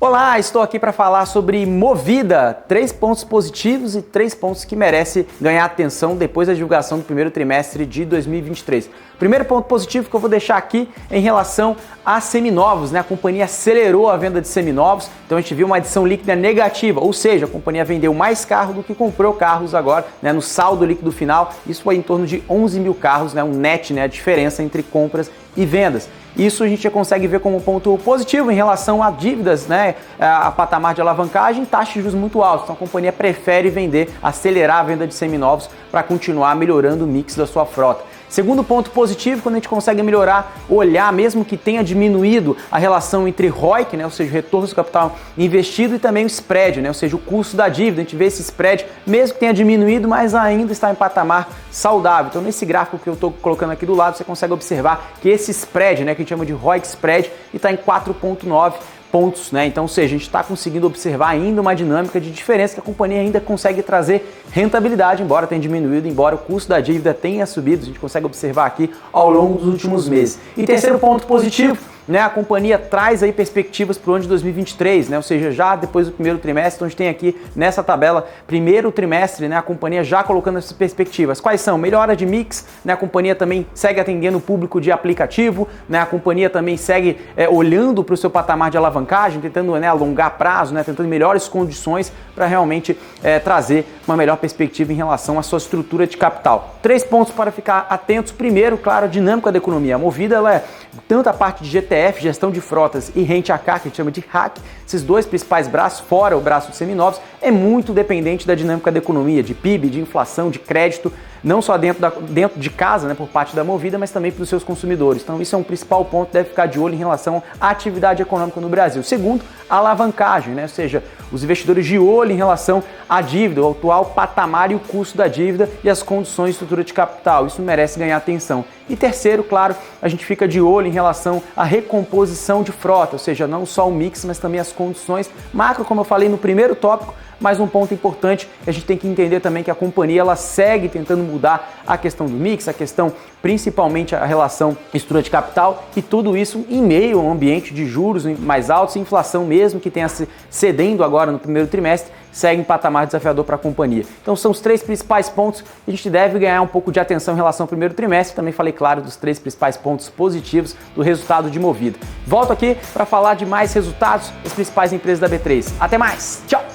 Olá, estou aqui para falar sobre Movida, 3 pontos positivos e 3 pontos que merecem ganhar atenção depois da divulgação do primeiro trimestre de 2023. Primeiro ponto positivo que eu vou deixar aqui em relação a seminovos, né? A companhia acelerou a venda de seminovos, então a gente viu uma adição líquida negativa, ou seja, a companhia vendeu mais carro do que comprou carros agora, né? No saldo líquido final, isso foi em torno de 11 mil carros, né? Um net, né? A diferença entre compras e vendas. Isso a gente já consegue ver como um ponto positivo em relação a dívidas, né, a patamar de alavancagem, taxas de juros muito altos. Então a companhia prefere vender, acelerar a venda de seminovos para continuar melhorando o mix da sua frota. Segundo ponto positivo, quando a gente consegue melhorar, olhar, mesmo que tenha diminuído a relação entre ROIC, né, ou seja, o retorno do capital investido, e também o spread, né, ou seja, o custo da dívida. A gente vê esse spread, mesmo que tenha diminuído, mas ainda está em patamar saudável. Então, nesse gráfico que eu estou colocando aqui do lado, você consegue observar que esse spread, né, que a gente chama de ROIC spread, está em 4,9 pontos, né? Então, ou seja, a gente está conseguindo observar ainda uma dinâmica de diferença que a companhia ainda consegue trazer rentabilidade, embora tenha diminuído, embora o custo da dívida tenha subido, a gente consegue observar aqui ao longo dos últimos meses. E terceiro ponto positivo, né, a companhia traz aí perspectivas para o ano de 2023, né, ou seja, já depois do primeiro trimestre, então a gente tem aqui nessa tabela, primeiro trimestre, né, a companhia já colocando essas perspectivas. Quais são? Melhora de mix, né, a companhia também segue atendendo o público de aplicativo, né, a companhia também segue olhando para o seu patamar de alavancagem, tentando, né, alongar prazo, né, tentando melhores condições para realmente trazer uma melhor perspectiva em relação à sua estrutura de capital. 3 pontos para ficar atentos. Primeiro, claro, a dinâmica da economia. A Movida, ela é tanto a parte de GTF, gestão de frotas, e rente a car, que a gente chama de RAC, esses dois principais braços, fora o braço de seminovos, é muito dependente da dinâmica da economia, de PIB, de inflação, de crédito, não só dentro de casa, né, por parte da Movida, mas também para os seus consumidores. Então isso é um principal ponto, deve ficar de olho em relação à atividade econômica no Brasil. Segundo, a alavancagem, né, ou seja, os investidores de olho em relação à dívida, o atual patamar e o custo da dívida e as condições de estrutura de capital. Isso merece ganhar atenção. E terceiro, claro, a gente fica de olho em relação à recomposição de frota, ou seja, não só o mix, mas também as condições macro, como eu falei no primeiro tópico. Mas um ponto importante, a gente tem que entender também que a companhia ela segue tentando mudar a questão do mix, a questão principalmente a relação estrutura de capital, e tudo isso em meio a um ambiente de juros mais altos e inflação, mesmo que tenha se cedendo agora no primeiro trimestre, segue em patamar desafiador para a companhia. Então são os 3 principais pontos que a gente deve ganhar um pouco de atenção em relação ao primeiro trimestre. Também falei, claro, dos 3 principais pontos positivos do resultado de Movida. Volto aqui para falar de mais resultados das principais empresas da B3. Até mais! Tchau!